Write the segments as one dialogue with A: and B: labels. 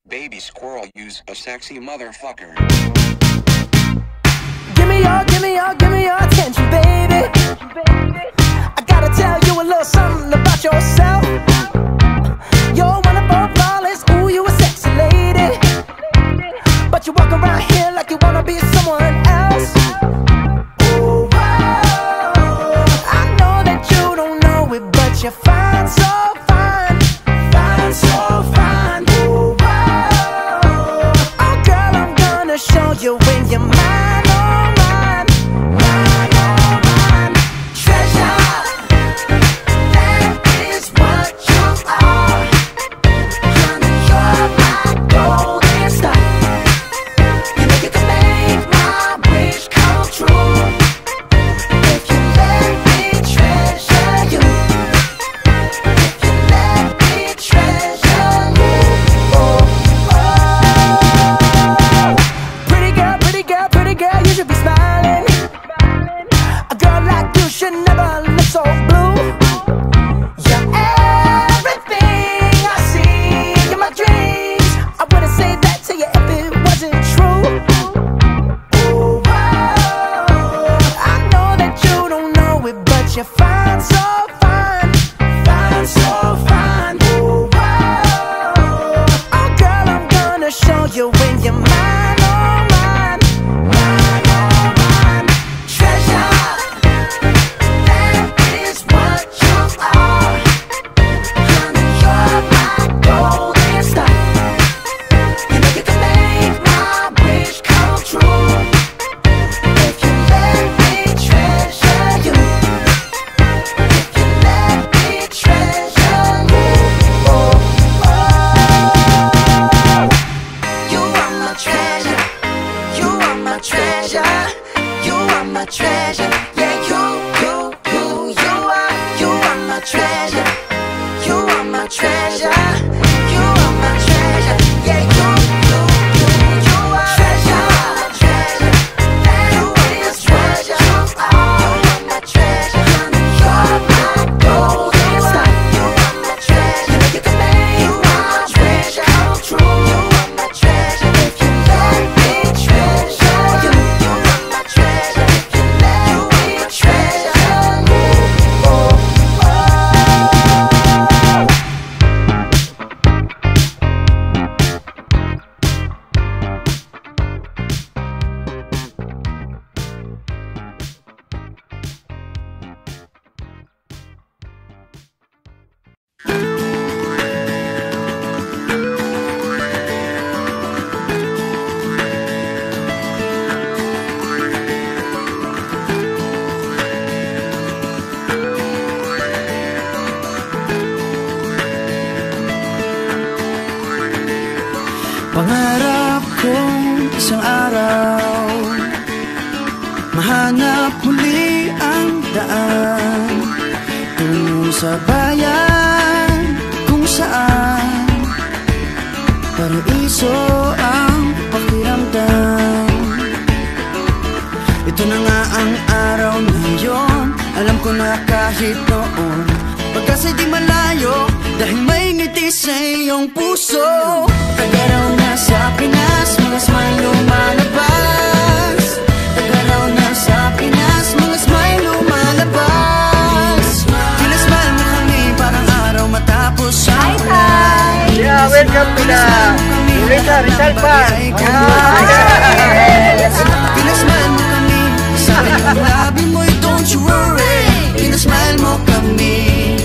A: Baby squirrel, use a sexy motherfucker.
B: Give me your attention, baby. I gotta tell you a little something about yourself. You're one of our flawless, ooh, you a sexy lady. But you walk around here like you wanna be someone else. Ooh, whoa. I know that you don't know it, but you're fine, so fine. Fine, so fine. Ooh, whoa. Oh girl, I'm gonna show you when you're mine, oh mine. Mine, oh mine. Treasure, that is what you are. Honey, you're my golden star. You know you can make my wish come true if you let me treasure you. If you let me treasure you. Oh, oh. Pretty girl, pretty girl, you should be smiling. A girl like you should never look so blue. You're everything I see in my dreams. I wouldn't say that to you if it wasn't true. Ooh, whoa. I know that you don't know it, but you're fine, so fine. Fine, so fine. Ooh, whoa. Oh girl, I'm gonna show you when you're mine, oh mine. Mine, oh mine. Treasure, that is what you are. Honey, you're my golden star. You know you can make my wish come true if you let me treasure you. If you let me treasure you. Oh, oh. You are my treasure. You are my treasure. You are my treasure. Yeah, you are my treasure. You are my treasure. You are my treasure. Yeah, you are treasure. Treasure. You are my treasure. You are my treasure. Honey, you're my golden star. You are my treasure. You know you can make my wish come true. You are my treasure. If you let me treasure you. You are my treasure. If you let me treasure you. Oh, oh.
C: Pangarap kong isang araw mahanap muli ang daan tungo sa bayan kung saan paraiso ang pakiramdam. Ito na nga ang araw na yun. Alam ko na kahit noon pagkasa'y di malayo dahil may ngiti sa iyong puso. Tagaraw na sa Pinas, mga smile lumalabas. Tagaraw na sa Pinas, mga smile lumalabas. Pinasmile mo kami parang araw matapos ang ulan.
D: Yeah, welcome to the Rizal Park.
C: Pinasmile mo kami, sabi ng labi mo'y don't you worry. Pinasmile mo kami,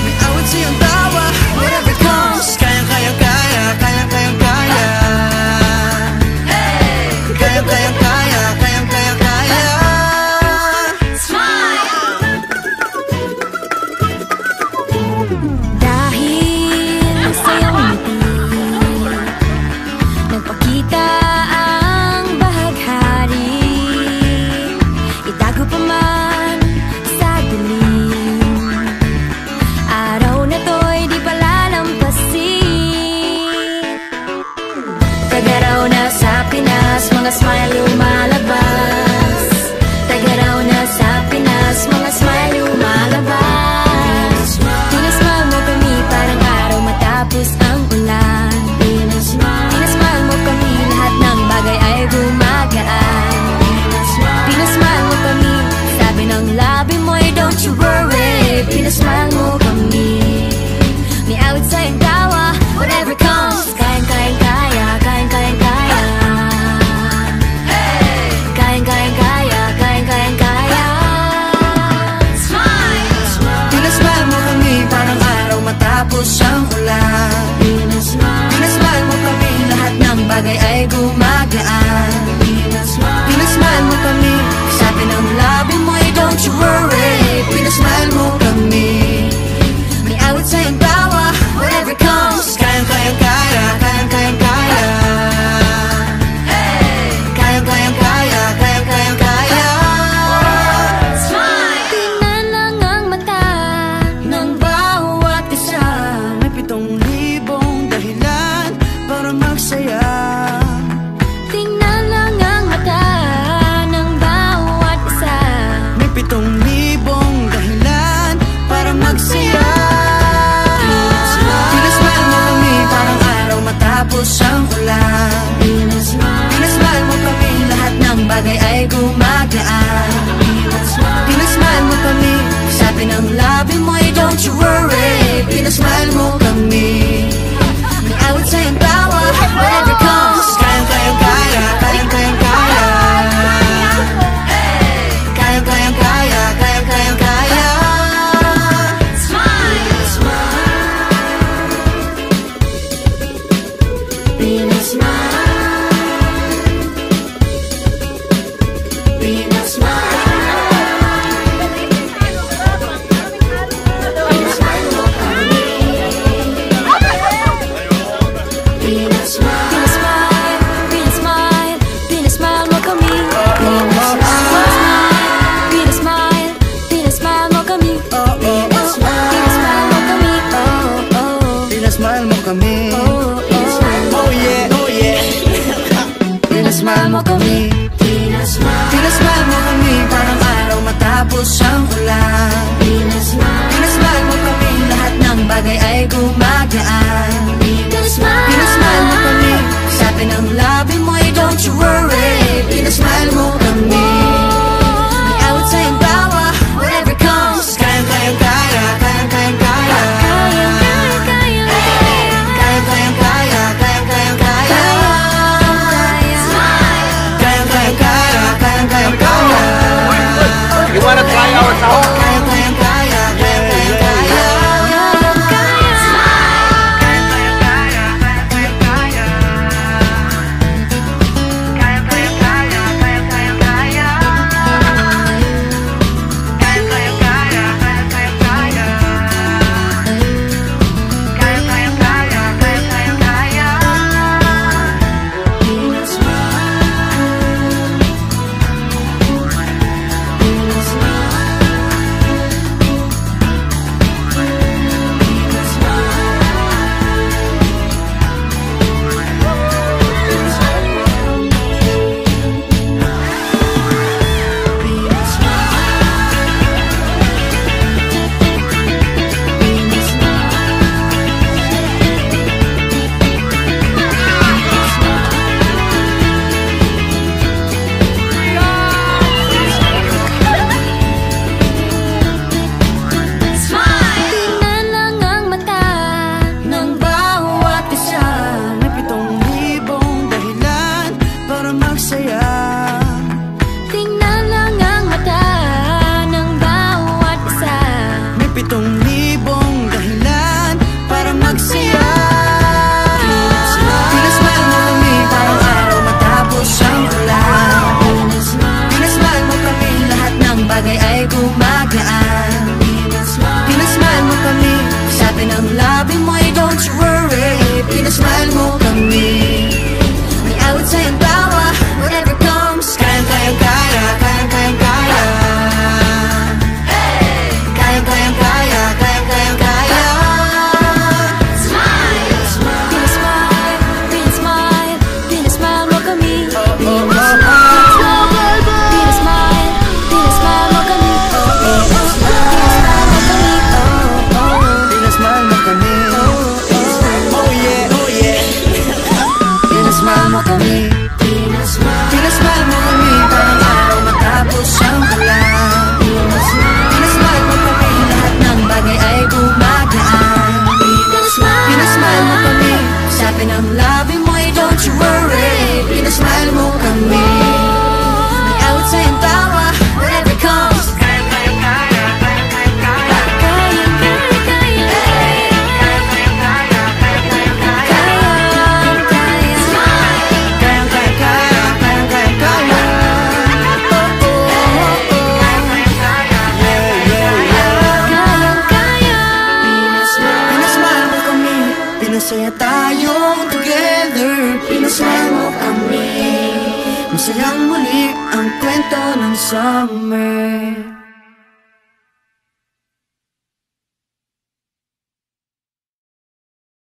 C: may awit sa'yong tawa, whatever comes. Kayang-kayang kaya, kayang-kayang kaya. Kayang-kayang kaya, kayang-kayang kaya.
E: Dahil sa iyong ngiti, nagpakita ang bahaghari. Itago pa man sa dilim, araw na to'y di palalampasin. Tagaraw na sa Pinas, mga smile lumalabas. Tagaraw na sa Pinas, mga smile lumalabas. Pinasmile mo kami parang araw matapos ang ulan. Pinasmile
C: gumagaan. Pinasmile mo kami, sabi ng labi mo ay don't you worry. Pinasmile mo kami, may awit sa'yong tawa, whatever comes. Kayang-kayang kaya, kayang-kayang kaya. Kayang-kayang kaya, kayang-kayang kaya.
E: Tingnan lang ang mata
C: Ng bawat isa, may 7,000 dahilan para magsaya.
E: Tingnan lang ang mata ng bawat isa.
C: May 7,000 dahilan para magsaya. Pinasmile mo kami parang araw matapos ang ulan. Pinasmile mo kami, lahat ng bagay ay gumagaan. Pinasmile mo kami, sabi ng labi mo ay don't you worry. Pinasmile mo kami, may awit sa'yong tawa, whatever comes. Kayang-kayang kaya, kayang-kayang kaya. Kayang-kayang kaya, kayang-kayang kaya.
E: Pinasmile mo kami. Pinasmile mo kami. Pinasmile mo kami.
C: Pinasmile mo kami. Oh yeah, oh yeah. Pinasmile mo kami. Pinasmile mo kami parang araw matapos ang ulan. Pinasmile mo kami, lahat ng bagay ay gumagaan. Pinasmile mo kami, sabi ng labi mo ay don't you worry. Pinasmile mo kami, may awit sa'yong tawa, whatever comes. Kayang-kayang kaya, kayang-kayang kaya. Kayang-kayang kaya, kayang-kayang kaya. Kayang-kayang kaya, kayang-kayang kaya.
D: You wanna try our sound?
C: Kayang-kayang kaya, kayang-kayang kaya.
E: Tingnan lang ang mata
C: Ng bawat isa, may 7,000 dahilan para magsaya.
E: Tingnan lang ang mata ng bawat isa.
C: May 7,000 dahilan para magsaya. Pinasmile mo kami parang araw matapos ang ulan. Pinasmile mo kami, lahat ng bagay ay gumagaan. Pinasmile mo kami, sabi ng labi mo ay don't you worry. Pinasmile mo kami, may awit sa'yong tawa, whatever comes. Kayang-kayang kaya, kayang-kayang kaya. Kayang-kayang kaya, kayang-kayang kaya.
E: Pinasmile mo kami.
C: Pinasmile mo kami. Oh yeah, oh yeah. Pinasmile mo kami. Pinasmile mo kami parang araw matapos ang ulan. Pinasmile mo kami, lahat ng bagay ay gumagaan. Pinasmile mo kami, sabi ng labi mo ay don't you worry. Pinasmile mo kami, may awit sa'yong tawa, whatever comes. Kayang-kayang kaya, kayang-kayang kaya. Kayang-kayang kaya, kayang-kayang kaya. Kayang-kayang Masaya tayong together, pinasaya mo kami. Masayang muli ang kwento ng summer.